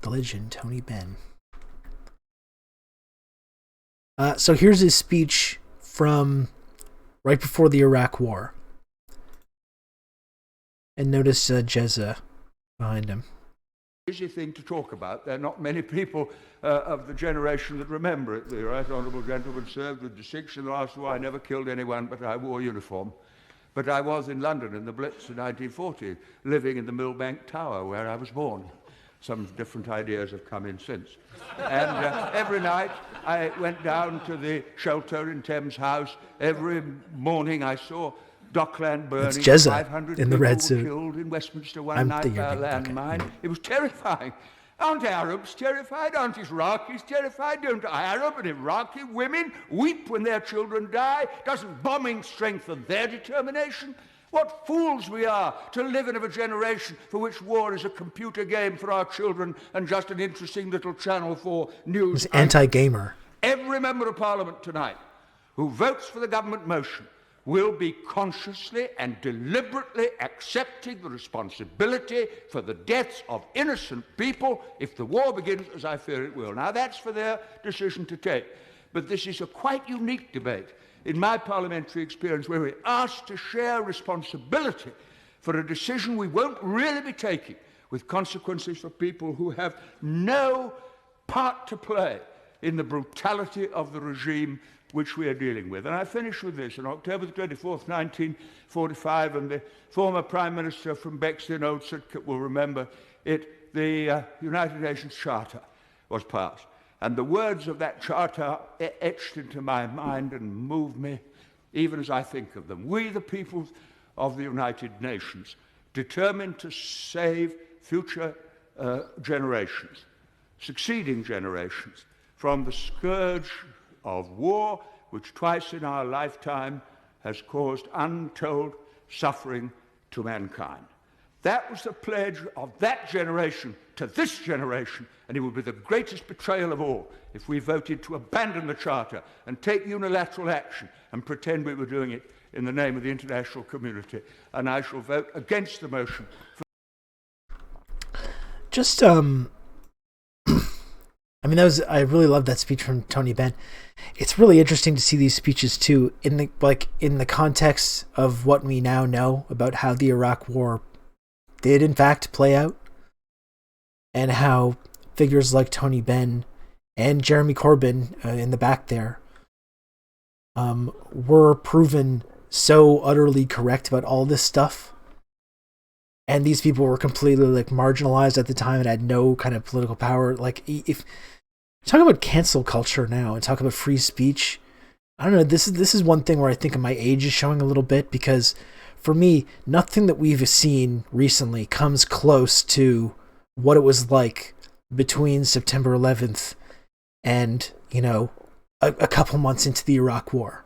the legend, Tony Benn. So here's his speech from right before the Iraq War. And notice Jezza behind him. Easy thing to talk about. There are not many people of the generation that remember it. The right honourable gentleman served with distinction in the last war. I never killed anyone, but I wore uniform. But I was in London in the Blitz in 1940, living in the Millbank Tower where I was born. Some different ideas have come in since. And every night I went down to the shelter in Thames House. Every morning I saw Dockland burning. It's Jezza 500 in the red suit. Killed in Westminster one night by a landmine. Okay. It was terrifying. Aren't Arabs terrified? Aren't Iraqis terrified? Don't Arab and Iraqi women weep when their children die? Doesn't bombing strengthen their determination? What fools we are to live in a generation for which war is a computer game for our children and just an interesting little channel for news. He's anti-gamer. Every member of Parliament tonight who votes for the government motion will be consciously and deliberately accepting the responsibility for the deaths of innocent people if the war begins, as I fear it will. Now, that's for their decision to take. But this is a quite unique debate in my parliamentary experience where we're asked to share responsibility for a decision we won't really be taking with consequences for people who have no part to play in the brutality of the regime which we are dealing with. And I finish with this. On October the 24th, 1945, and the former Prime Minister from Bexley Old Sidcup will remember it, the United Nations Charter was passed. And the words of that charter etched into my mind and move me even as I think of them. We, the people of the United Nations, determined to save future generations, succeeding generations, from the scourge of war, which twice in our lifetime has caused untold suffering to mankind. That was the pledge of that generation to this generation, and it would be the greatest betrayal of all if we voted to abandon the Charter and take unilateral action and pretend we were doing it in the name of the international community. And I shall vote against the motion. Just, I mean, I really loved that speech from Tony Benn. It's really interesting to see these speeches too, in the context of what we now know about how the Iraq War did in fact play out, and how figures like Tony Benn and Jeremy Corbyn in the back there were proven so utterly correct about all this stuff. And these people were completely marginalized at the time and had no kind of political power. If talk about cancel culture now and talk about free speech, I don't know. This is one thing where I think my age is showing a little bit, because for me, nothing that we've seen recently comes close to what it was like between September 11th and a couple months into the Iraq War,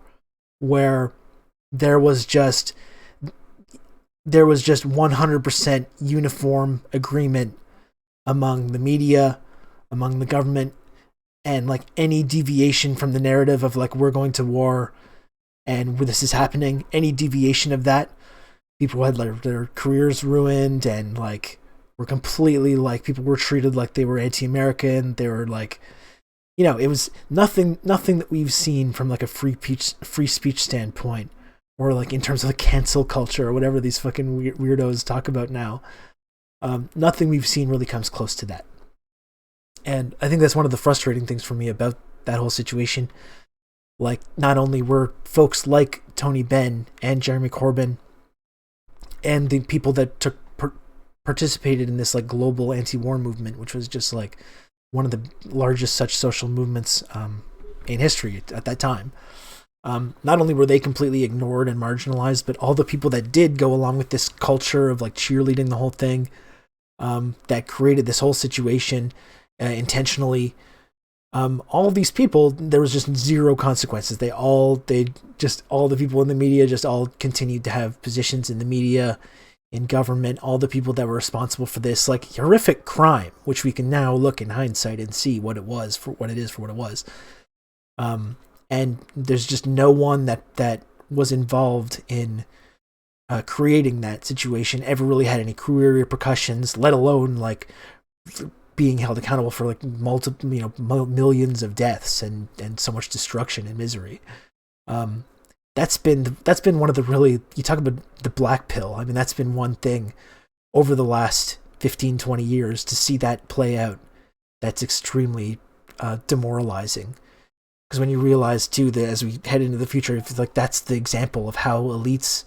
where there was just 100% uniform agreement among the media, among the government, and any deviation from the narrative of we're going to war and this is happening, any deviation of that, people had their careers ruined, and were completely people were treated like they were anti-American. They were it was nothing that we've seen from a free speech standpoint, or in terms of cancel culture or whatever these fucking weirdos talk about now. Nothing we've seen really comes close to that. And I think that's one of the frustrating things for me about that whole situation. Not only were folks like Tony Benn and Jeremy Corbyn and the people that participated in this global anti-war movement, which was just one of the largest such social movements in history at that time. Not only were they completely ignored and marginalized, but all the people that did go along with this culture of cheerleading the whole thing, that created this whole situation intentionally. All of these people, there was just zero consequences. All the people in the media just all continued to have positions in the media, in government. All the people that were responsible for this horrific crime, which we can now look in hindsight and see what it was for what it is for what it was. And there's just no one that was involved in creating that situation ever really had any career repercussions, let alone being held accountable for like multiple, millions of deaths and so much destruction and misery. That's been one of the really, you talk about the black pill. I mean, that's been one thing over the last 15, 20 years to see that play out. That's extremely demoralizing. Because when you realize too that as we head into the future, if like that's the example of how elites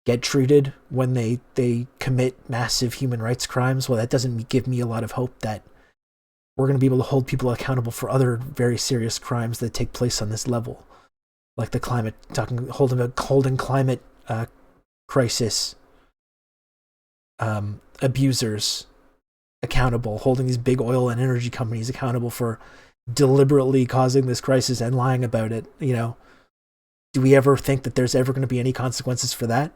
get treated when they commit massive human rights crimes, well, that doesn't give me a lot of hope that we're going to be able to hold people accountable for other very serious crimes that take place on this level, like the climate, holding climate crisis abusers accountable, holding these big oil and energy companies accountable for deliberately causing this crisis and lying about it. Do we ever think that there's ever going to be any consequences for that?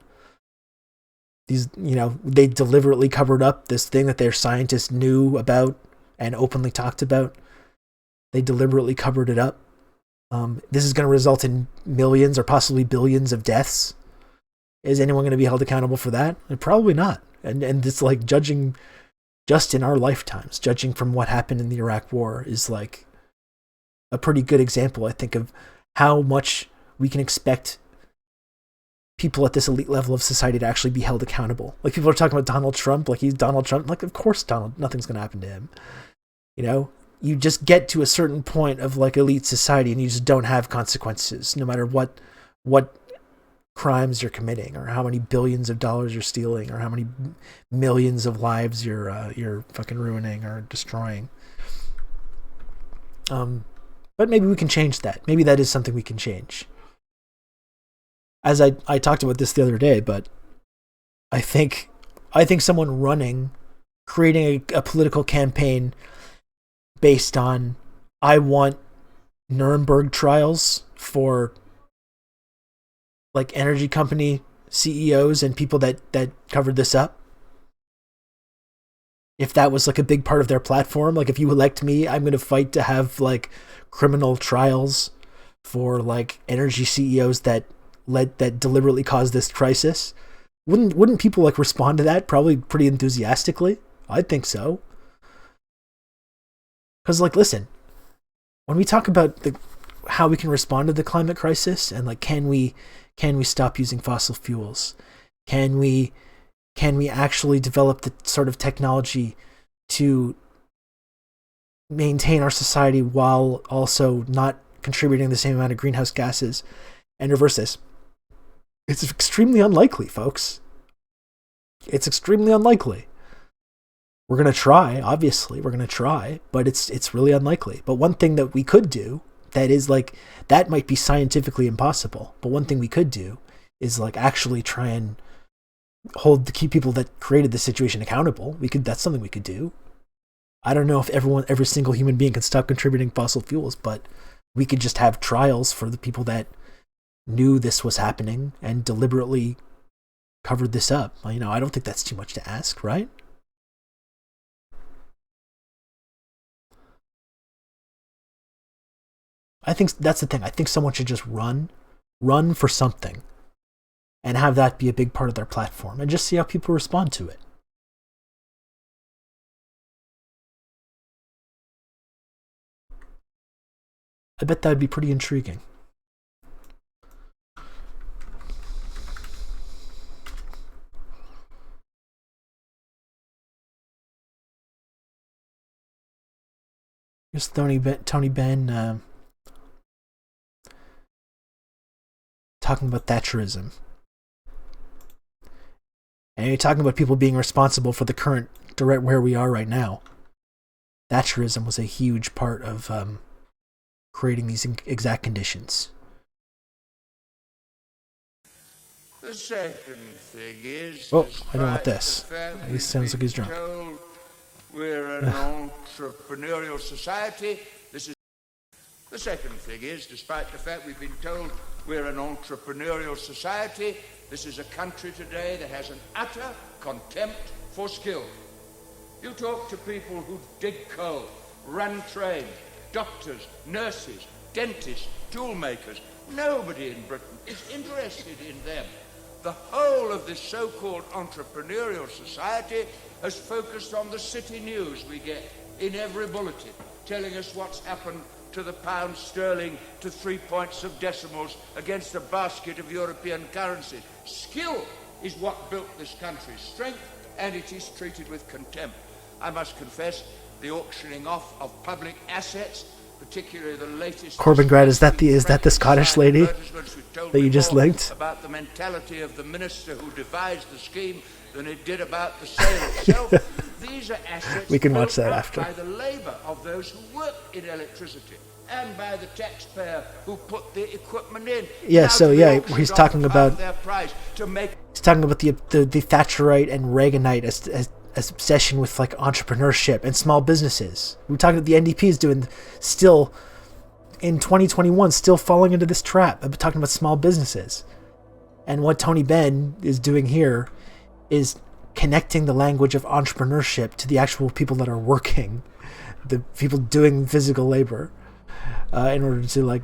These, they deliberately covered up this thing that their scientists knew about and openly talked about. They deliberately covered it up. This is going to result in millions or possibly billions of deaths. Is anyone going to be held accountable for that? Probably not. And it's like judging just in our lifetimes, judging from what happened in the Iraq War is like a pretty good example, I think, of how much we can expect people at this elite level of society to actually be held accountable. Like people are talking about Donald Trump, like he's Donald Trump. Like, of course, nothing's going to happen to him. You just get to a certain point of like elite society and you just don't have consequences, no matter what crimes you're committing or how many billions of dollars you're stealing or how many millions of lives you're fucking ruining or destroying. But maybe we can change that. Maybe that is something we can change. As I talked about this the other day, but I think someone creating a political campaign based on, I want Nuremberg trials for like energy company CEOs and people that covered this up. If that was like a big part of their platform, like if you elect me, I'm going to fight to have like criminal trials for like energy CEOs that deliberately caused this crisis. Wouldn't people like respond to that probably pretty enthusiastically? I think so. Because like, listen, when we talk about how we can respond to the climate crisis and like, can we stop using fossil fuels? Can we actually develop the sort of technology to maintain our society while also not contributing the same amount of greenhouse gases and reverse this? It's extremely unlikely, folks. It's extremely unlikely. We're going to try, obviously. We're going to try, but it's really unlikely. But one thing that we could do that is like, that might be scientifically impossible, but one thing we could do is like actually try and hold the key people that created the situation accountable. That's something we could do. I don't know if every single human being can stop contributing fossil fuels, but we could just have trials for the people that knew this was happening and deliberately covered this up. I don't think that's too much to ask, right? I think that's the thing. I think someone should just run for something and have that be a big part of their platform and just see how people respond to it. I bet that would be pretty intriguing. Here's Tony Benn talking about Thatcherism. And you're talking about people being responsible for the current direct where we are right now. Thatcherism was a huge part of creating these exact conditions. The second thing is, I don't want this. He sounds like he's drunk. We're an entrepreneurial society. The second thing is, despite the fact we've been told we're an entrepreneurial society, this is a country today that has an utter contempt for skill. You talk to people who dig coal, run trains, doctors, nurses, dentists, tool makers. Nobody in Britain is interested in them. The whole of this so-called entrepreneurial society has focused on the city news we get in every bulletin, telling us what's happened to the pound sterling to 3 points of decimals against a basket of European currencies. Skill is what built this country's strength, and it is treated with contempt. I must confess, the auctioning off of public assets, particularly the latest... Corbyn Grad, is that the Scottish lady that you just linked? About the mentality of the minister who devised the scheme than it did about the sale itself. These are assets we can watch that after. By the labour of those who work in electricity and by the taxpayer who put the equipment in. Yeah, so yeah, he's talking about the Thatcherite and Reaganite obsession with like entrepreneurship and small businesses. We're talking about the NDP is doing still in 2021, still falling into this trap of talking about small businesses. And what Tony Benn is doing here is connecting the language of entrepreneurship to the actual people that are working, the people doing physical labor, in order to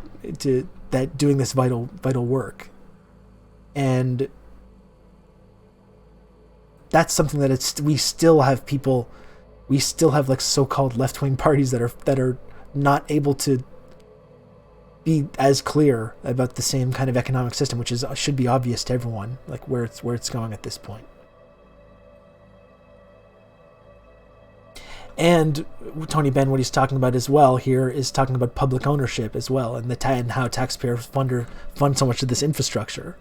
doing this vital work. And that's something that we still have like so-called left-wing parties that are not able to be as clear about the same kind of economic system, which should be obvious to everyone, like where it's going at this point. And Tony Benn, what he's talking about as well here is talking about public ownership as well, and how taxpayers fund so much of this infrastructure,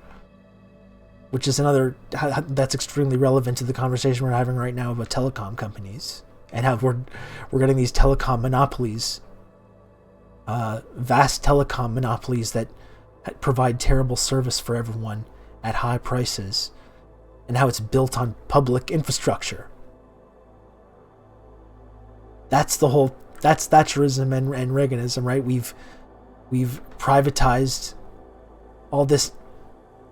which is that's extremely relevant to the conversation we're having right now about telecom companies and how we're getting these telecom monopolies, vast telecom monopolies that provide terrible service for everyone at high prices, and how it's built on public infrastructure. That's Thatcherism and Reaganism, right? We've privatized all this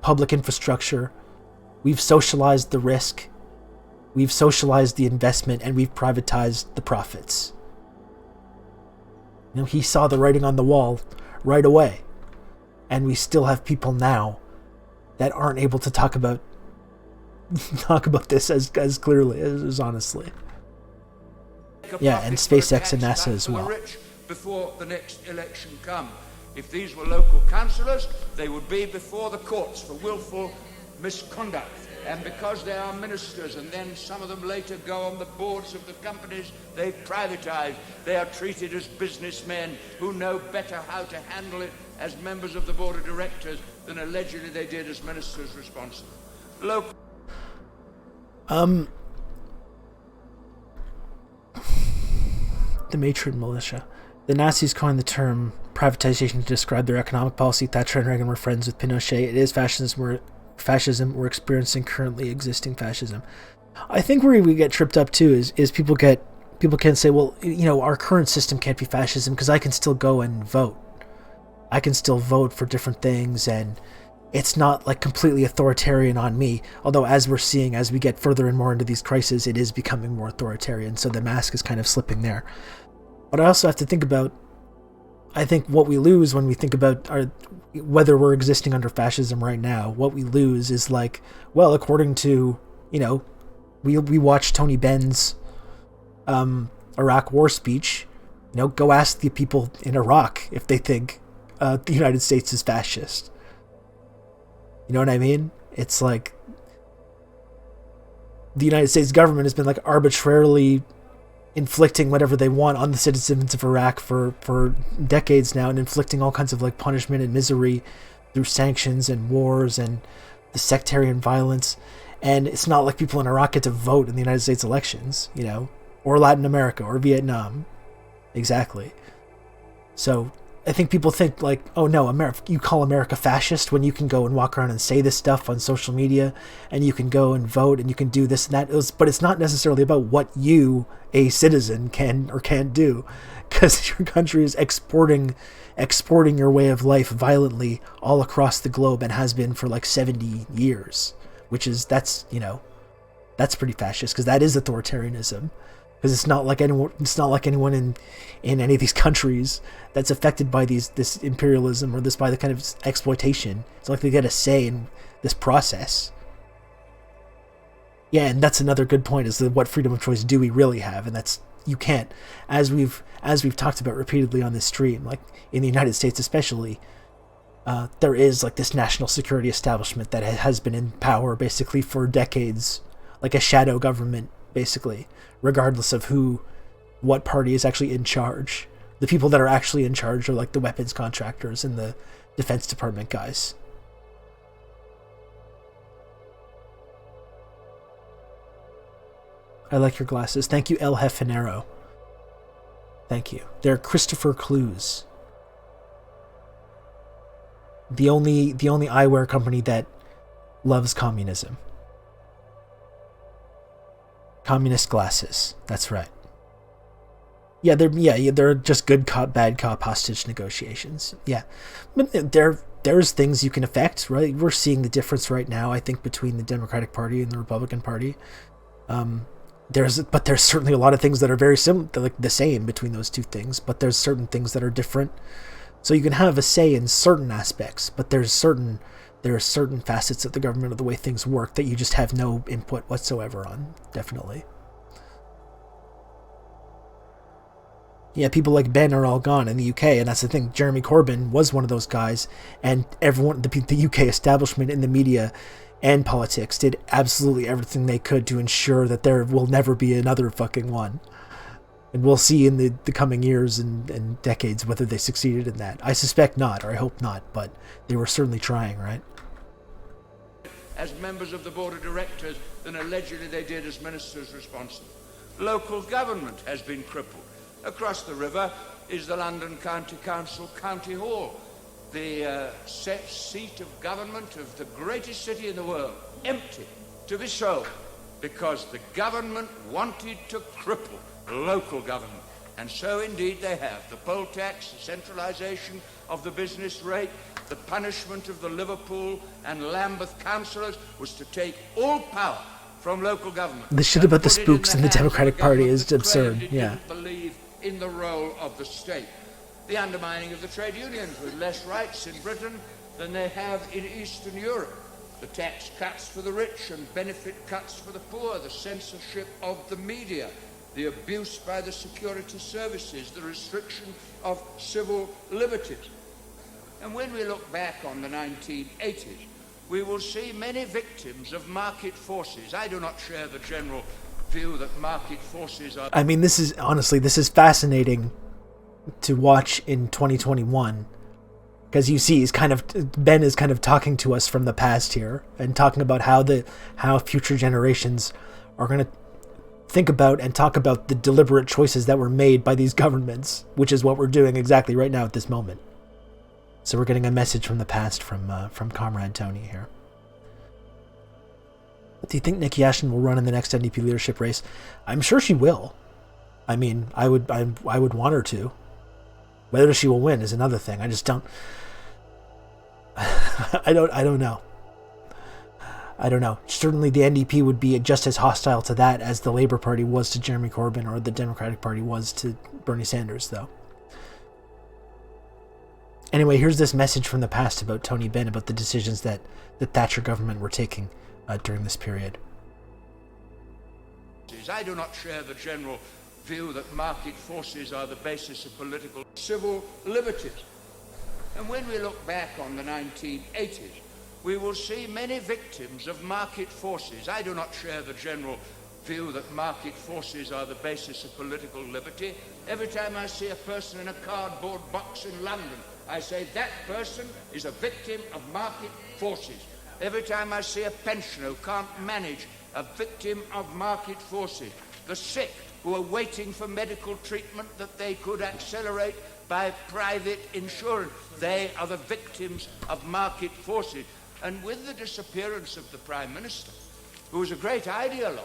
public infrastructure. We've socialized the risk. We've socialized the investment, and we've privatized the profits. You know, he saw the writing on the wall right away. And we still have people now that aren't able to talk about this as clearly, as honestly. Yeah, and SpaceX and NASA as well. Before the next election come. If these were local councillors, they would be before the courts for willful misconduct. And because they are ministers, and then some of them later go on the boards of the companies they've privatized, they are treated as businessmen who know better how to handle it as members of the board of directors than allegedly they did as ministers responsible. The matron militia. The Nazis coined the term privatization to describe their economic policy. Thatcher and Reagan were friends with Pinochet. It is fascism. We're experiencing currently existing fascism. I think where we get tripped up too is people can say, well, you know, our current system can't be fascism because I can still go and vote. I can still vote for different things, and it's not like completely authoritarian on me. Although, as we're seeing, as we get further and more into these crises, it is becoming more authoritarian. So the mask is kind of slipping there. But I also have to think about, I think what we lose when we think about whether we're existing under fascism right now, what we lose is like, well, according to, you know, we watched Tony Benn's Iraq war speech. You know, go ask the people in Iraq if they think the United States is fascist. You know what I mean? It's like the United States government has been like arbitrarily inflicting whatever they want on the citizens of Iraq for decades now, and inflicting all kinds of like punishment and misery through sanctions and wars and the sectarian violence. And it's not like people in Iraq get to vote in the United States elections, you know, or Latin America or Vietnam. Exactly. So I think people think like, oh no, you call America fascist when you can go and walk around and say this stuff on social media, and you can go and vote, and you can do this and that. But it's not necessarily about what you, a citizen, can or can't do, because your country is exporting your way of life violently all across the globe, and has been for like 70 years, that's pretty fascist, because that is authoritarianism. Because it's not like anyone in any of these countries that's affected by this imperialism or by the kind of exploitation. It's like they get a say in this process. Yeah, and that's another good point, is that what freedom of choice do we really have? And that's you can't, as we've talked about repeatedly on this stream, like in the United States especially, there is like this national security establishment that has been in power basically for decades, like a shadow government basically, regardless of what party is actually in charge. The people that are actually in charge are like the weapons contractors and the Defense Department guys. I like your glasses. Thank you, El Jefanero. Thank you. They're Christopher Clues. The only eyewear company that loves communism. Communist glasses. That's right. Yeah, they're just good cop, bad cop hostage negotiations. Yeah, but there's things you can affect, right? We're seeing the difference right now, I think, between the Democratic Party and the Republican Party. There's certainly a lot of things that are very similar, like the same between those two things, but there's certain things that are different. So you can have a say in certain aspects, but there are certain facets of the government, of the way things work, that you just have no input whatsoever on, definitely. Yeah, people like Ben are all gone in the UK, and that's the thing. Jeremy Corbyn was one of those guys, and everyone, the UK establishment in the media and politics, did absolutely everything they could to ensure that there will never be another fucking one. And we'll see in the coming years and decades whether they succeeded in that. I suspect not, or I hope not, but they were certainly trying, right? As members of the board of directors than allegedly they did as ministers responsible. Local government has been crippled. Across the river is the London County Council County Hall, the seat of government of the greatest city in the world, empty, to be sold, because the government wanted to cripple local government. And so indeed they have. The poll tax, the centralisation of the business rate, the punishment of the Liverpool and Lambeth councillors was to take all power from local government. The shit about the spooks in the Democratic Party is absurd. Yeah. Believe in the role of the state. The undermining of the trade unions with less rights in Britain than they have in Eastern Europe. The tax cuts for the rich and benefit cuts for the poor. The censorship of the media. The abuse by the security services. The restriction of civil liberties. And when we look back on the 1980s, we will see many victims of market forces. I do not share the general view that market forces are... I mean, this is fascinating to watch in 2021, because you see Ben is kind of talking to us from the past here and talking about how future generations are going to think about and talk about the deliberate choices that were made by these governments, which is what we're doing exactly right now at this moment. So we're getting a message from the past from Comrade Tony here. Do you think Nikki Ashton will run in the next NDP leadership race? I'm sure she will. I mean, I would want her to. Whether she will win is another thing. I just don't. I don't know. I don't know. Certainly, the NDP would be just as hostile to that as the Labour Party was to Jeremy Corbyn or the Democratic Party was to Bernie Sanders, though. Anyway, here's this message from the past about Tony Benn, about the decisions that the Thatcher government were taking during this period. I do not share the general view that market forces are the basis of political civil liberties. And when we look back on the 1980s, we will see many victims of market forces. I do not share the general view that market forces are the basis of political liberty. Every time I see a person in a cardboard box in London, I say that person is a victim of market forces. Every time I see a pensioner who can't manage, a victim of market forces. The sick who are waiting for medical treatment that they could accelerate by private insurance. They are the victims of market forces. And with the disappearance of the Prime Minister, who was a great ideologue,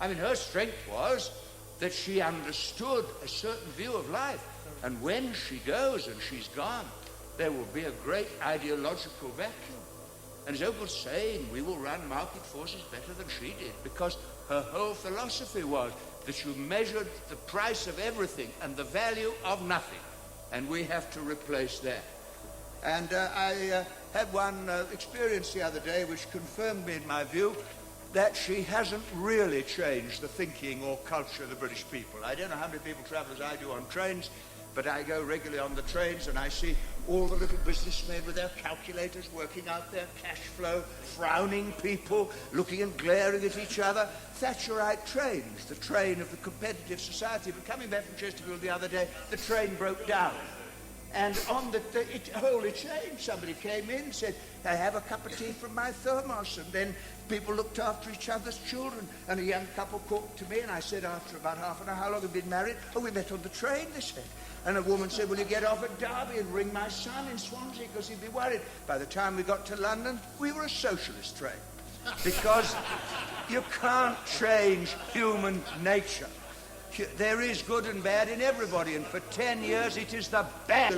I mean, her strength was that she understood a certain view of life. And when she goes and she's gone, there will be a great ideological vacuum. And as old was saying, we will run market forces better than she did, because her whole philosophy was that you measured the price of everything and the value of nothing. And we have to replace that. And I had one experience the other day which confirmed me in my view. that she hasn't really changed the thinking or culture of the British people. I don't know how many people travel as I do on trains, but I go regularly on the trains and I see all the little businessmen with their calculators working out their cash flow, frowning people, looking and glaring at each other. Thatcherite trains, the train of the competitive society. But coming back from Chesterfield the other day, the train broke down. And on it wholly changed. Somebody came in, said, I have a cup of tea from my thermos. And then people looked after each other's children. And a young couple talked to me, and I said, after about half an hour, how long have you been married? Oh, we met on the train, they said. And a woman said, will you get off at Derby and ring my son in Swansea, because he'd be worried. By the time we got to London, we were a socialist train. Because you can't change human nature. There is good and bad in everybody, and for 10 years it is the bad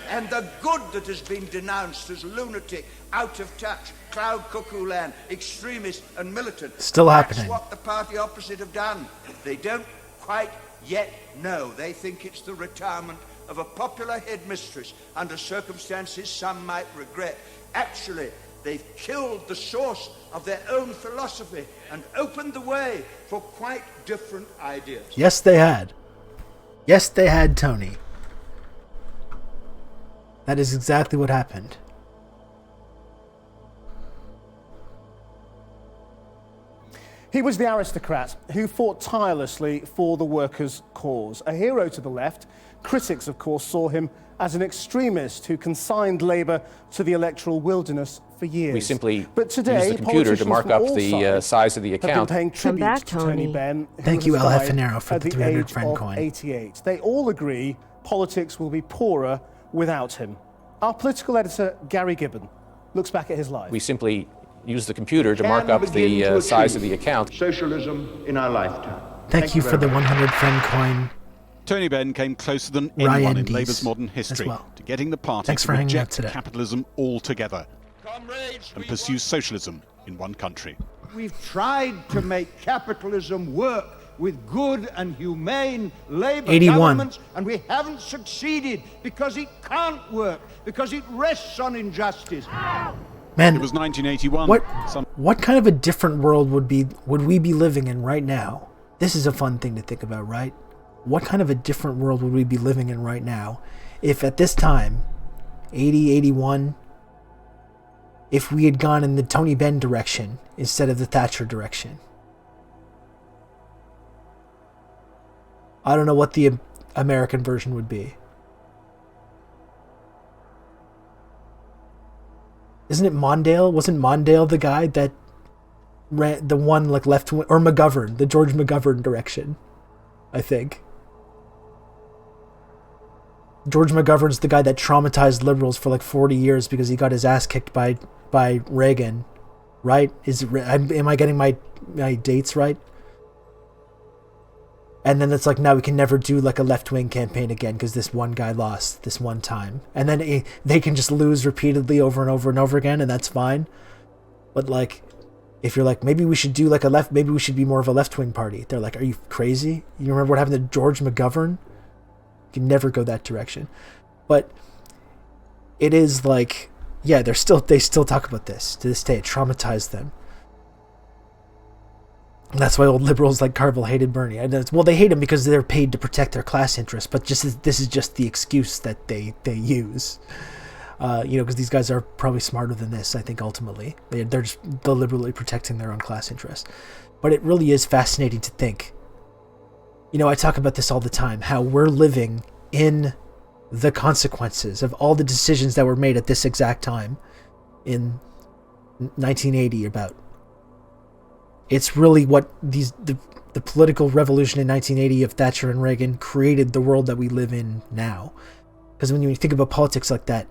and the good that has been denounced as lunatic, out of touch, cloud cuckoo land, extremist and militant. Still happening. That's what the party opposite have done. They don't quite yet know. They think it's the retirement of a popular headmistress under circumstances some might regret. Actually, they've killed the source of their own philosophy and opened the way for quite different ideas. Yes, they had. Yes, they had, Tony. That is exactly what happened. He was the aristocrat who fought tirelessly for the workers' cause. A hero to the left, critics, of course, saw him as an extremist who consigned Labour to the electoral wilderness for years. We simply but today, use the computer to mark up the size of the account. Have been paying tribute to Tony Benn, Thank you, El Jefanero, for the 300 friend coin. 88. They all agree politics will be poorer without him. Our political editor, Gary Gibbon, looks back at his life. We simply use the computer to mark up the size of the account. Socialism in our lifetime. Thank you for the 100 friend coin. Tony Benn came closer than anyone in Labour's modern history to getting the party to reject capitalism altogether and pursue socialism in one country. We've tried to make capitalism work with good and humane Labour governments, and we haven't succeeded because it can't work, because it rests on injustice. Man, it was 1981. What kind of a different world would we be living in right now? This is a fun thing to think about, right? What kind of a different world would we be living in right now if at this time, 80, 81, if we had gone in the Tony Benn direction instead of the Thatcher direction? I don't know what the American version would be. Isn't it Mondale? Wasn't Mondale the guy that ran the one like left wing, or McGovern, the George McGovern direction? I think. George McGovern's the guy that traumatized liberals for like 40 years because he got his ass kicked by Reagan, right? Am I getting my dates right? And then it's like, now we can never do like a left-wing campaign again because this one guy lost this one time. And then they can just lose repeatedly over and over and over again, and that's fine. But like, if you're like, maybe we should do like maybe we should be more of a left-wing party. They're like, are you crazy? You remember what happened to George McGovern? You can never go that direction. But it is like, yeah, they still talk about this to this day. It traumatized them. That's why old liberals like Carville hated Bernie. Well, they hate him because they're paid to protect their class interests, but this is just the excuse that they use. Because these guys are probably smarter than this, I think, ultimately. They're just deliberately protecting their own class interests. But it really is fascinating to think. I talk about this all the time, how we're living in the consequences of all the decisions that were made at this exact time in 1980 about. It's really what the political revolution in 1980 of Thatcher and Reagan created the world that we live in now. Because when you think about politics like that,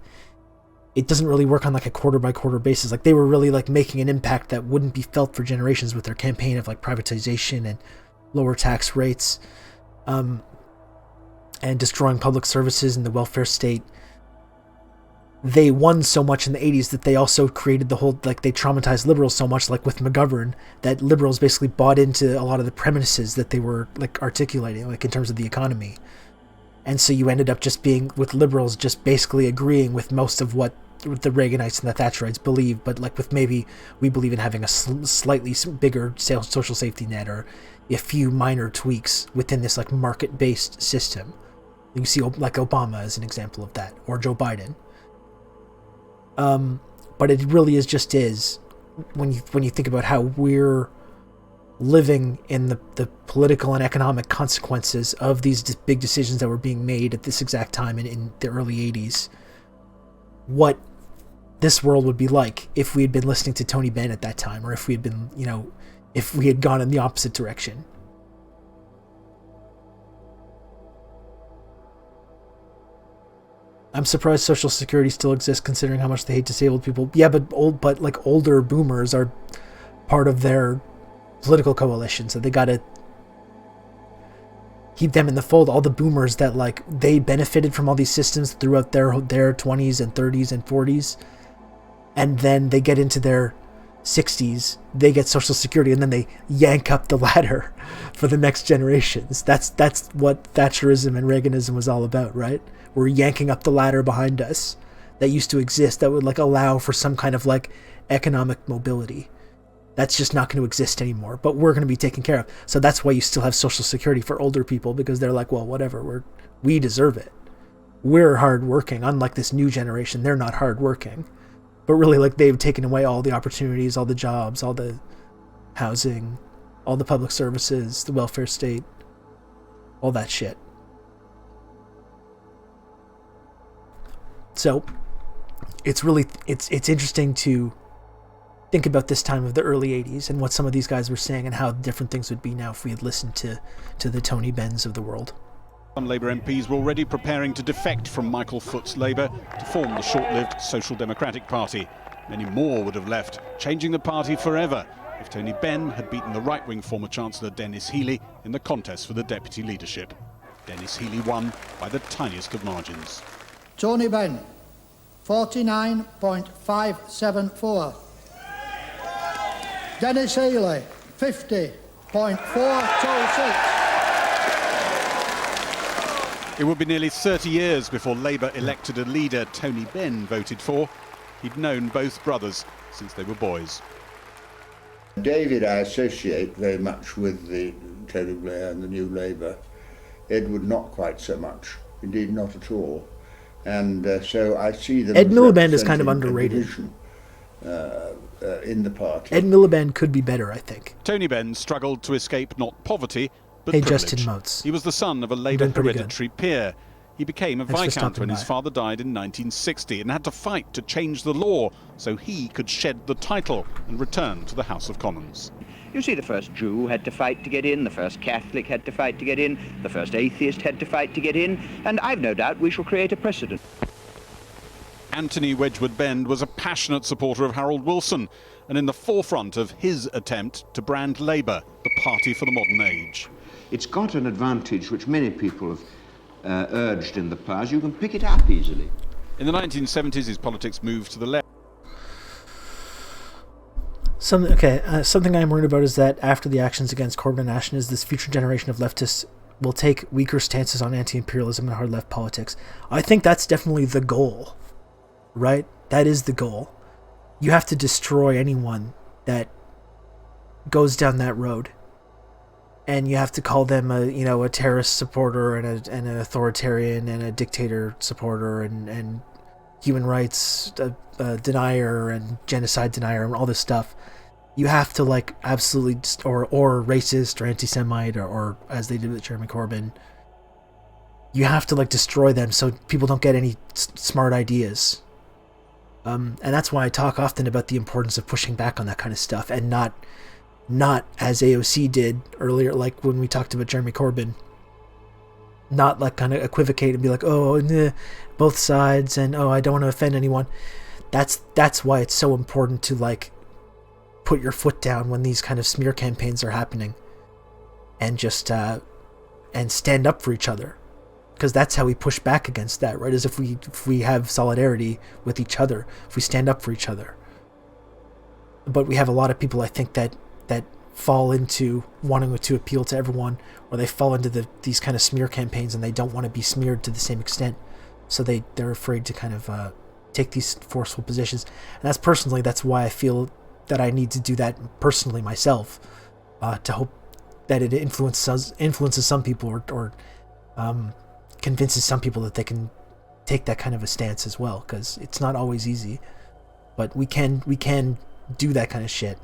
it doesn't really work on like a quarter by quarter basis. Like they were really like making an impact that wouldn't be felt for generations with their campaign of like privatization and lower tax rates, and destroying public services and the welfare state. They won so much in the 80s that they also created the whole, like they traumatized liberals so much, like with McGovern, that liberals basically bought into a lot of the premises that they were like articulating, like in terms of the economy. And so you ended up just being, with liberals, just basically agreeing with most of what the Reaganites and the Thatcherites believe, but like with maybe we believe in having a slightly bigger social safety net or a few minor tweaks within this like market-based system. You see like Obama as an example of that, or Joe Biden. But it really is when you think about how we're living in the political and economic consequences of these big decisions that were being made at this exact time in the early 80s, what this world would be like if we had been listening to Tony Benn at that time, or if we had been, if we had gone in the opposite direction. I'm surprised Social Security still exists, considering how much they hate disabled people. Yeah, but older boomers are part of their political coalition, so they gotta keep them in the fold. All the boomers that like they benefited from all these systems throughout their 20s and 30s and 40s, and then they get into their 60s, they get Social Security, and then they yank up the ladder for the next generations. That's what Thatcherism and Reaganism was all about, right? We're yanking up the ladder behind us that used to exist that would like allow for some kind of like economic mobility. That's just not going to exist anymore, but we're going to be taken care of. So that's why you still have Social Security for older people, because they're like, well, whatever, we deserve it. We're hardworking. Unlike this new generation, they're not hardworking. But really, like, they've taken away all the opportunities, all the jobs, all the housing, all the public services, the welfare state, all that shit. So it's interesting to think about this time of the early 80s and what some of these guys were saying and how different things would be now if we had listened to the Tony Benns of the world. Some Labour MPs were already preparing to defect from Michael Foot's Labour to form the short-lived Social Democratic Party. Many more would have left, changing the party forever if Tony Benn had beaten the right-wing former Chancellor Dennis Healey in the contest for the deputy leadership. Dennis Healey won by the tiniest of margins. Tony Benn, 49.574. Dennis Healey, 50.426. It would be nearly 30 years before Labour elected a leader Tony Benn voted for. He'd known both brothers since they were boys. David I associate very much with the Tony Blair and the New Labour. Edward not quite so much, indeed not at all. And so I see them. Ed Miliband is kind of underrated. In the party. Ed Miliband could be better, I think. Tony Benn struggled to escape not poverty, but hey, privilege. Justin Motes. He was the son of a Labour hereditary peer. He became a Viscount when his father died in 1960 and had to fight to change the law so he could shed the title and return to the House of Commons. You see, the first Jew had to fight to get in, the first Catholic had to fight to get in, the first atheist had to fight to get in, and I've no doubt we shall create a precedent. Anthony Wedgwood Benn was a passionate supporter of Harold Wilson and in the forefront of his attempt to brand Labour the party for the modern age. It's got an advantage which many people have urged in the past. You can pick it up easily. In the 1970s, his politics moved to the left. Something I'm worried about is that after the actions against Corbyn and Ashton, this future generation of leftists will take weaker stances on anti-imperialism and hard left politics. I think that's definitely the goal, right? That is the goal. You have to destroy anyone that goes down that road, and you have to call them a terrorist supporter and an authoritarian and a dictator supporter and human rights denier and genocide denier and all this stuff. You have to absolutely or racist or anti-Semite or as they did with Jeremy Corbyn. You have to destroy them so people don't get any smart ideas. And that's why I talk often about the importance of pushing back on that kind of stuff and not as AOC did earlier, like when we talked about Jeremy Corbyn. Not kind of equivocate and be like, oh, nah, both sides, and oh, I don't want to offend anyone. That's why it's so important to put your foot down when these kind of smear campaigns are happening, and just and stand up for each other, because that's how we push back against that, right? Is if we have solidarity with each other, if we stand up for each other. But we have a lot of people, I think, that fall into wanting to appeal to everyone, or they fall into these kind of smear campaigns and they don't want to be smeared to the same extent, so they're afraid to kind of take these forceful positions. And that's why I feel that I need to do that personally myself, to hope that it influences some people or convinces some people that they can take that kind of a stance as well, because it's not always easy, but we can do that kind of shit,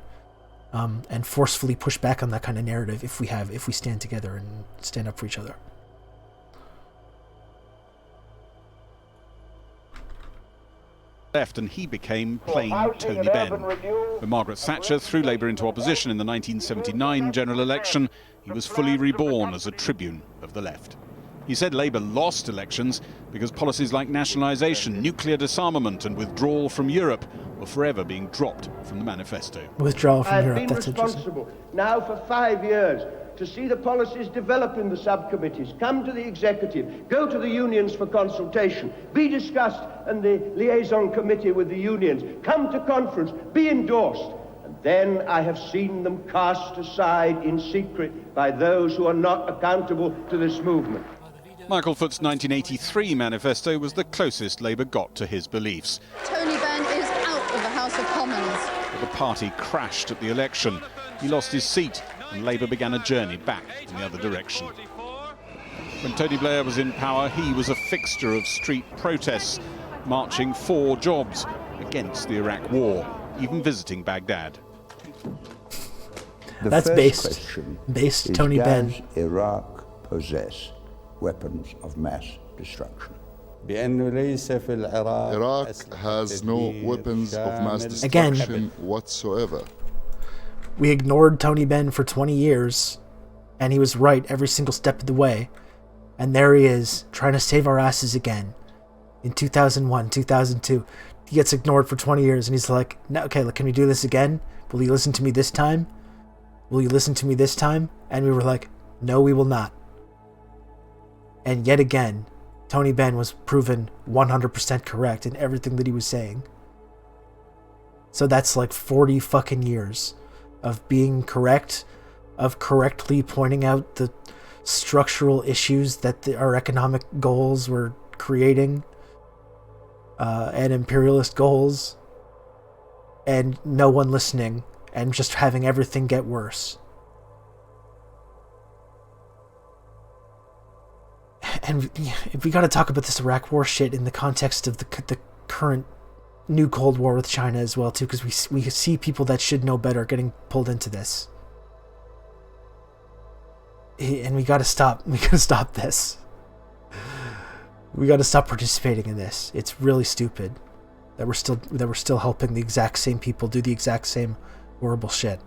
and forcefully push back on that kind of narrative if we stand together and stand up for each other. Left, and he became plain Tony Benn. When Margaret Thatcher threw Labour into opposition in the 1979 general election, he was fully reborn as a tribune of the left. He said Labour lost elections because policies like nationalisation, nuclear disarmament and withdrawal from Europe were forever being dropped from the manifesto. Withdrawal from Europe, I've been that's responsible now for 5 years to see the policies develop in the subcommittees, come to the executive, go to the unions for consultation, be discussed in the liaison committee with the unions, come to conference, be endorsed. And then I have seen them cast aside in secret by those who are not accountable to this movement. Michael Foot's 1983 manifesto was the closest Labour got to his beliefs. Tony Benn is out of the House of Commons. But the party crashed at the election. He lost his seat and Labour began a journey back in the other direction. When Tony Blair was in power, he was a fixture of street protests, marching for jobs against the Iraq War, even visiting Baghdad. That's based Tony Benn. Does Iraq possess weapons of mass destruction? Iraq has no weapons of mass destruction whatsoever. We ignored Tony Benn for 20 years, and he was right every single step of the way. And there he is, trying to save our asses again. In 2001, 2002, he gets ignored for 20 years, and he's like, no, okay, can we do this again? Will you listen to me this time? Will you listen to me this time? And we were like, no, we will not. And yet again, Tony Benn was proven 100% correct in everything that he was saying. So that's like 40 fucking years of being correct, of correctly pointing out the structural issues that our economic goals were creating, and imperialist goals, and no one listening, and just having everything get worse. And we got to talk about this Iraq War shit in the context of the current new Cold War with China as well, too, because we see people that should know better getting pulled into this. And we got to stop. We got to stop this. We got to stop participating in this. It's really stupid that we're still helping the exact same people do the exact same horrible shit.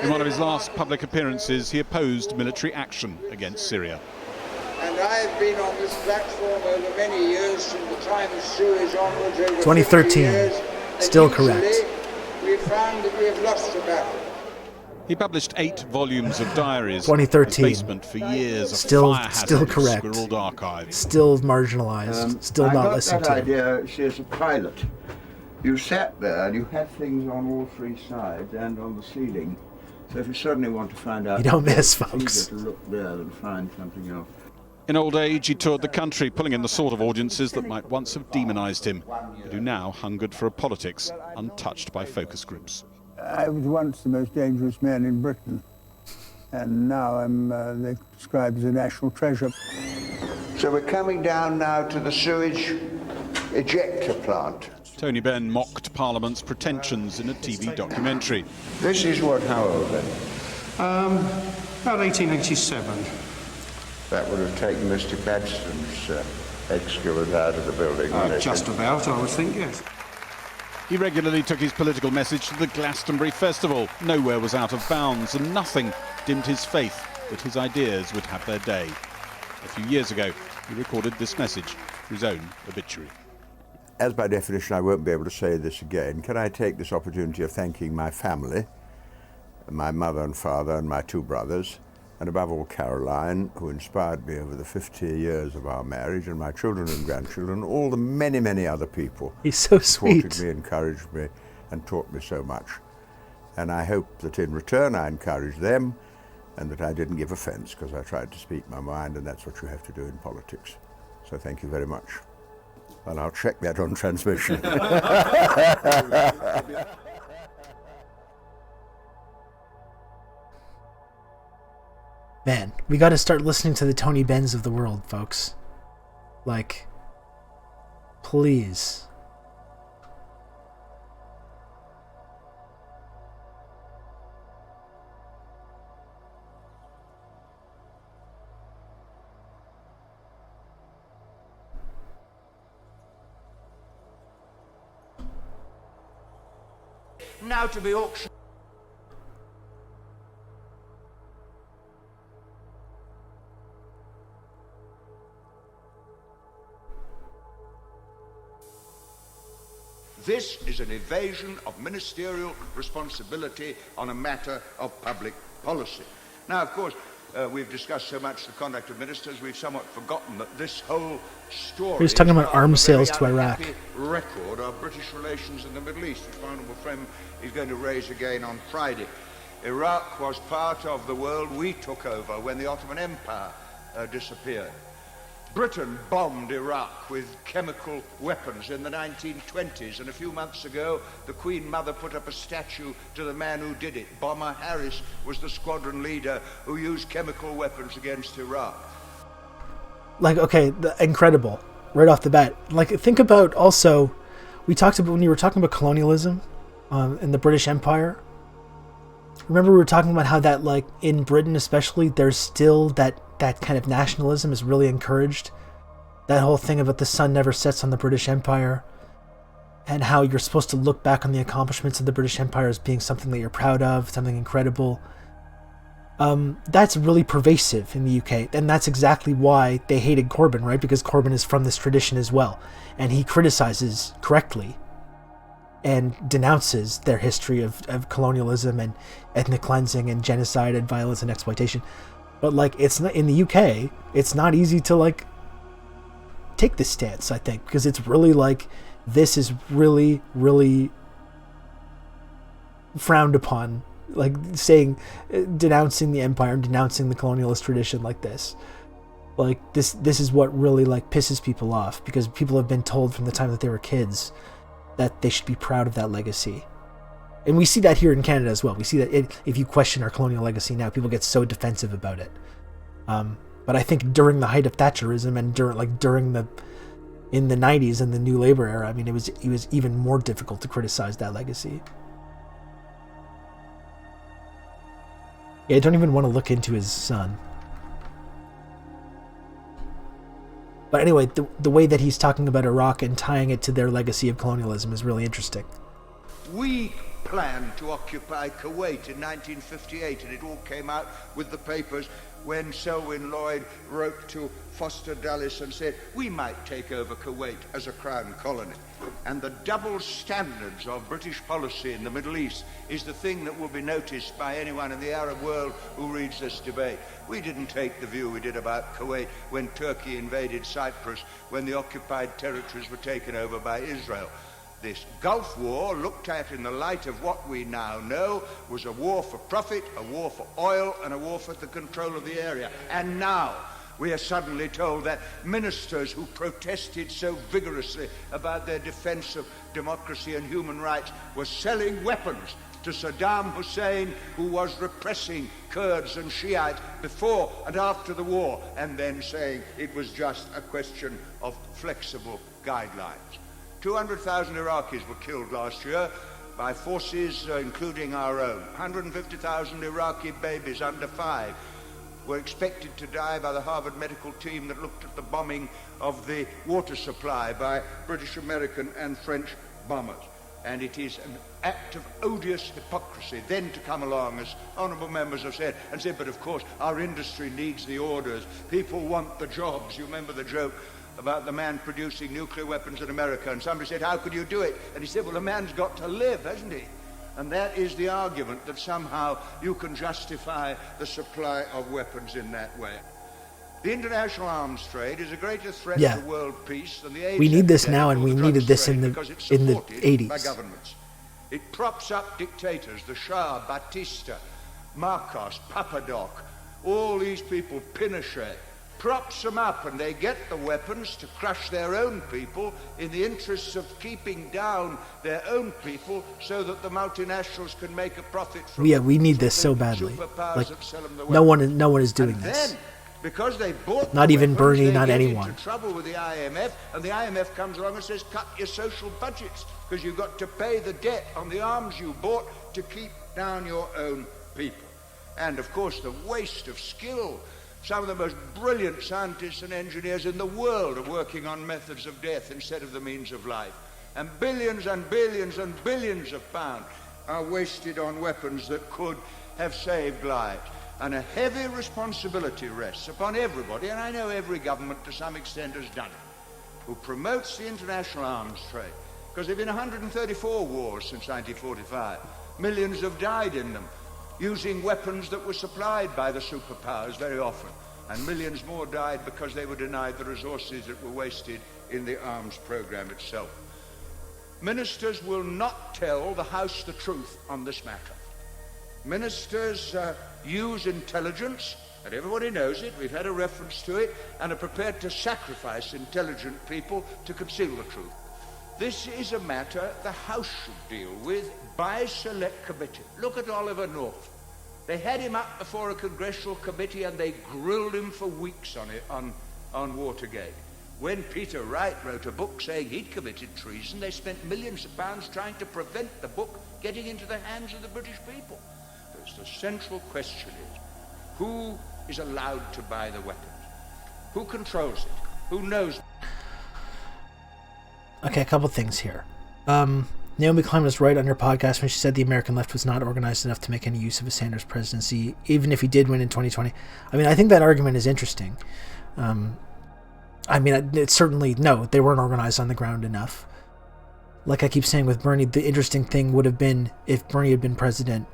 In one of his last public appearances, he opposed military action against Syria. And I have been on this platform over many years, from the time of Suez onwards, over 2013, years, still correct. We found that we have lost the battle. He published 8 volumes of diaries. 2013. In his basement for years. Still correct. Squirreled archives. Still marginalized. Still not listened to. I got that idea as a pilot. You sat there and you had things on all 3 sides and on the ceiling. So if you suddenly want to find out, you don't miss, it's folks. easier to look there than find something else. In old age, he toured the country, pulling in the sort of audiences that might once have demonized him, but who now hungered for a politics untouched by focus groups. I was once the most dangerous man in Britain, and now I'm described as a national treasure. So we're coming down now to the sewage ejector plant. Tony Benn mocked Parliament's pretensions in a TV documentary. This is what, how old then? About 1887. That would have taken Mr. Gladstone's excavate out of the building. Just about, I would think, yes. He regularly took his political message to the Glastonbury Festival. Nowhere was out of bounds, and nothing dimmed his faith that his ideas would have their day. A few years ago, he recorded this message for his own obituary. As by definition, I won't be able to say this again. Can I take this opportunity of thanking my family, my mother and father and my 2 brothers, and above all Caroline, who inspired me over the 50 years of our marriage, and my children and grandchildren, all the many, many other people. He's so sweet. Supported me, encouraged me, and taught me so much. And I hope that in return I encouraged them, and that I didn't give offence, because I tried to speak my mind, and that's what you have to do in politics. So thank you very much. Well, I'll check that on transmission. Man, we got to start listening to the Tony Benns of the world, folks. Like, please. Now to be auctioned. This is an evasion of ministerial responsibility on a matter of public policy. Now, of course, we've discussed so much the conduct of ministers, we've somewhat forgotten that this whole story... He was talking about arms sales to Iraq. ...record of British relations in the Middle East, which my honourable friend is going to raise again on Friday. Iraq was part of the world we took over when the Ottoman Empire disappeared. Britain bombed Iraq with chemical weapons in the 1920s, and a few months ago the Queen Mother put up a statue to the man who did it. Bomber Harris was the squadron leader who used chemical weapons against Iraq. Like, okay, incredible, right off the bat. Like, think about also, we talked about, when you were talking about colonialism in the British Empire, remember we were talking about how that, like, in Britain especially, there's still that kind of nationalism is really encouraged. That whole thing about the sun never sets on the British Empire, and how you're supposed to look back on the accomplishments of the British Empire as being something that you're proud of, something incredible. That's really pervasive in the UK, and that's exactly why they hated Corbyn, right? Because Corbyn is from this tradition as well, and he criticizes correctly and denounces their history of colonialism and ethnic cleansing and genocide and violence and exploitation. But, like, it's not, in the UK, it's not easy to, like, take this stance, I think, because it's really, like, this is really, really frowned upon, like, denouncing the empire and denouncing the colonialist tradition like this. Like, this is what really, like, pisses people off, because people have been told from the time that they were kids that they should be proud of that legacy. And we see that here in Canada as well. We see that if you question our colonial legacy now, people get so defensive about it. But I think during the height of Thatcherism and in the 90s and the New Labour era, I mean, it was even more difficult to criticize that legacy. Yeah, I don't even want to look into his son. But anyway, the way that he's talking about Iraq and tying it to their legacy of colonialism is really interesting. We planned to occupy Kuwait in 1958, and it all came out with the papers when Selwyn Lloyd wrote to Foster Dulles and said, we might take over Kuwait as a crown colony. And the double standards of British policy in the Middle East is the thing that will be noticed by anyone in the Arab world who reads this debate. We didn't take the view we did about Kuwait when Turkey invaded Cyprus, when the occupied territories were taken over by Israel. This Gulf War, looked at in the light of what we now know, was a war for profit, a war for oil, and a war for the control of the area. And now we are suddenly told that ministers who protested so vigorously about their defense of democracy and human rights were selling weapons to Saddam Hussein, who was repressing Kurds and Shiites before and after the war, and then saying it was just a question of flexible guidelines. 200,000 Iraqis were killed last year by forces including our own. 150,000 Iraqi babies under 5 were expected to die by the Harvard medical team that looked at the bombing of the water supply by British, American and French bombers. And it is an act of odious hypocrisy then to come along, as honourable members have said, and say, but of course our industry needs the orders, people want the jobs. You remember the joke about the man producing nuclear weapons in America, and somebody said, how could you do it? And he said, well, the man's got to live, hasn't he? And that is the argument, that somehow you can justify the supply of weapons in that way. The international arms trade is a greater threat to world peace than the AIDS. We need this now, and we needed this in the 80s. By governments. It props up dictators, the Shah, Batista, Marcos, Papadoc, all these people, Pinochet. props them up, and they get the weapons to crush their own people in the interests of keeping down their own people so that the multinationals can make a profit from Yeah, we need this so badly. Like, no one is doing this. Because they bought not even weapons, Bernie, not anyone. Into trouble with the IMF, and the IMF comes along and says, cut your social budgets because you've got to pay the debt on the arms you bought to keep down your own people. And of course, the waste of skill. Some of the most brilliant scientists and engineers in the world are working on methods of death instead of the means of life. And billions and billions and billions of pounds are wasted on weapons that could have saved lives. And a heavy responsibility rests upon everybody, and I know every government to some extent has done it, who promotes the international arms trade. Because there have been 134 wars since 1945. Millions have died in them, using weapons that were supplied by the superpowers very often. And millions more died because they were denied the resources that were wasted in the arms program itself. Ministers will not tell the House the truth on this matter. Ministers use intelligence, and everybody knows it, we've had a reference to it, and are prepared to sacrifice intelligent people to conceal the truth. This is a matter the House should deal with by select committee. Look at Oliver North. They had him up before a congressional committee and they grilled him for weeks on it, on Watergate. When Peter Wright wrote a book saying he'd committed treason, they spent millions of pounds trying to prevent the book getting into the hands of the British people. The central question is, who is allowed to buy the weapons? Who controls it? Who knows? Okay, a couple things here. Naomi Klein was right on her podcast when she said the American left was not organized enough to make any use of a Sanders presidency, even if he did win in 2020. I mean, I think that argument is interesting. I mean, it's certainly, no, they weren't organized on the ground enough. Like I keep saying with Bernie, the interesting thing would have been if Bernie had been president,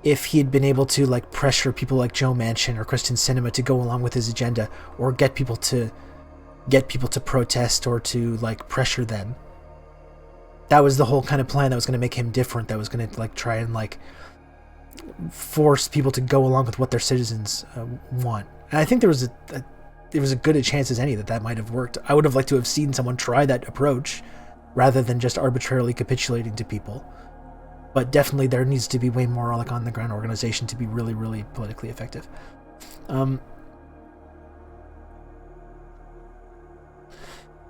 if he had been able to like pressure people like Joe Manchin or Kristen Sinema to go along with his agenda, or get people to protest or to like pressure them. That was the whole kind of plan that was going to make him different, that was going to like try and like force people to go along with what their citizens want. And I think there was a good a chance as any that might have worked. I would have liked to have seen someone try that approach rather than just arbitrarily capitulating to people. But definitely there needs to be way more like on the ground organization to be really, really politically effective. Yeah,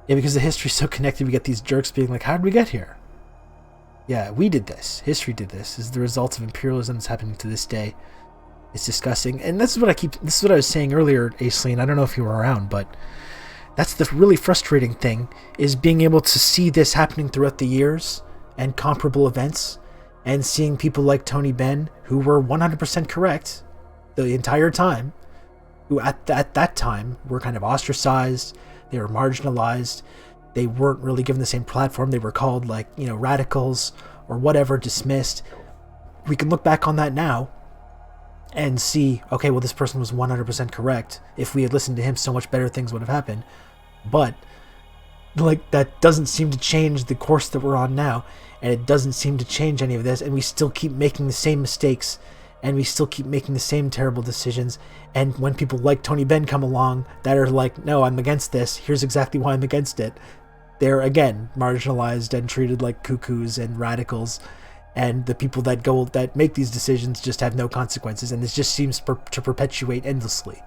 because the history's so connected, we get these jerks being like, how did we get here? Yeah, we did this. History did this. This is the result of imperialism that's happening to this day. It's disgusting. And this is what I was saying earlier, Aislinn. I don't know if you were around, but that's the really frustrating thing, is being able to see this happening throughout the years and comparable events, and seeing people like Tony Benn, who were 100% correct the entire time, who at that time were kind of ostracized, they were marginalized, they weren't really given the same platform, they were called like, you know, radicals or whatever, dismissed. We can look back on that now and see, okay, well, this person was 100% correct. If we had listened to him, so much better things would have happened. But like, that doesn't seem to change the course that we're on now, and it doesn't seem to change any of this, and we still keep making the same mistakes, and we still keep making the same terrible decisions. And when people like Tony Benn come along that are like, no, I'm against this, here's exactly why I'm against it, they're again marginalized and treated like cuckoos and radicals, and the people that make these decisions just have no consequences, and this just seems to perpetuate endlessly.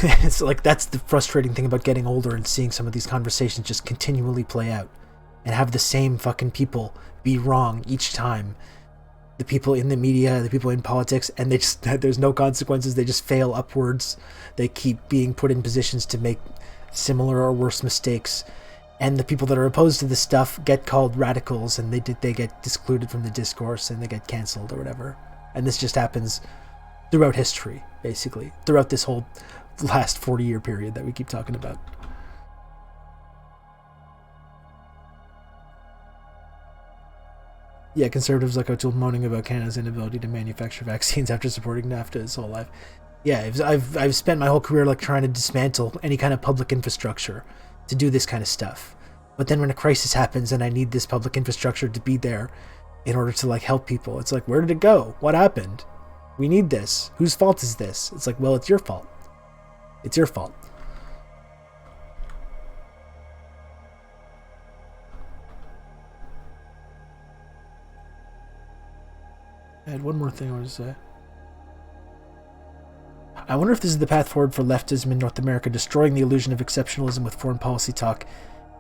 It's like, that's the frustrating thing about getting older and seeing some of these conversations just continually play out and have the same fucking people be wrong each time. The people in the media, the people in politics, and they just, there's no consequences, they just fail upwards. They keep being put in positions to make similar or worse mistakes, and the people that are opposed to this stuff get called radicals, and they get excluded from the discourse, and they get canceled or whatever. And this just happens throughout history, basically, throughout this whole last 40-year period that we keep talking about. Yeah, conservatives like O'Toole moaning about Canada's inability to manufacture vaccines after supporting NAFTA his whole life. Yeah, I've spent my whole career like trying to dismantle any kind of public infrastructure to do this kind of stuff. But then when a crisis happens and I need this public infrastructure to be there, in order to like help people. It's like, where did it go? What happened? We need this. Whose fault is this? It's like, well, it's your fault. It's your fault. I had one more thing I wanted to say. I wonder if this is the path forward for leftism in North America, destroying the illusion of exceptionalism with foreign policy talk,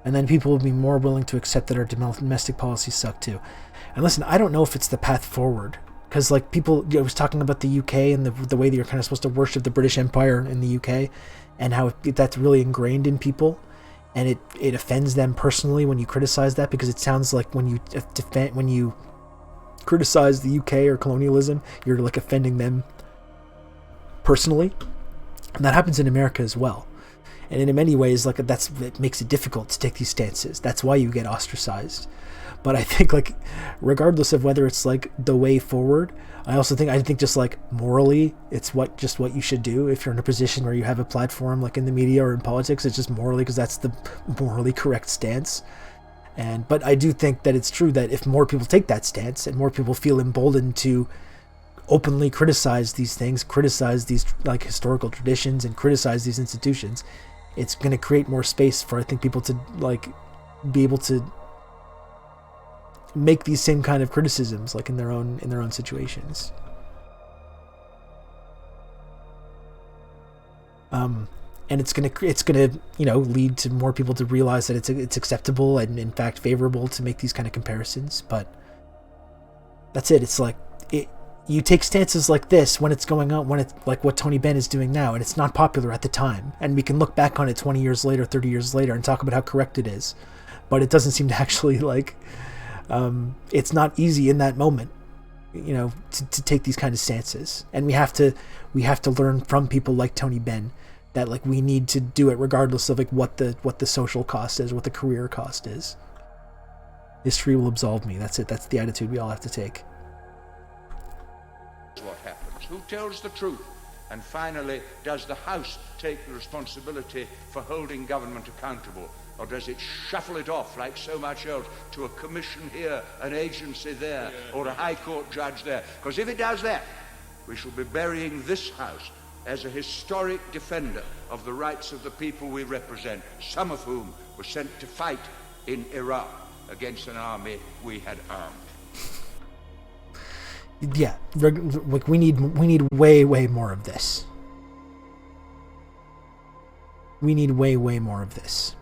and then people will be more willing to accept that our domestic policies suck too. And listen, I don't know if it's the path forward, because like people, I was talking about the UK and the way that you're kind of supposed to worship the British Empire in the UK, and how that's really ingrained in people, and it offends them personally when you criticize that, because it sounds like when you criticize the UK or colonialism, you're like offending them personally. And that happens in America as well. And in many ways, like it makes it difficult to take these stances. That's why you get ostracized. But I think like regardless of whether it's like the way forward, I think just like morally, it's what you should do if you're in a position where you have a platform like in the media or in politics. It's just morally, because that's the morally correct stance. But I do think that it's true that if more people take that stance and more people feel emboldened to openly criticize these things, criticize these like historical traditions and criticize these institutions, it's going to create more space for, I think, people to like be able to make these same kind of criticisms like in their own situations. And it's gonna lead to more people to realize that it's acceptable and in fact favorable to make these kind of comparisons. But that's it. It's like you take stances like this when it's going on, when it's like what Tony Benn is doing now, and it's not popular at the time, and we can look back on it 20 years later, 30 years later, and talk about how correct it is. But it doesn't seem to actually it's not easy in that moment, to take these kind of stances. And we have to learn from people like Tony Benn that like we need to do it regardless of like what the social cost is, what the career cost is. History will absolve me. That's it. That's the attitude we all have to take. What happens? Who tells the truth? And finally, does the House take the responsibility for holding government accountable? Or does it shuffle it off like so much else to a commission here, an agency there, or a high court judge there? Because if it does that, we shall be burying this House as a historic defender of the rights of the people we represent, some of whom were sent to fight in Iraq against an army we had armed. Yeah, like we need way more of this. We need way more of this.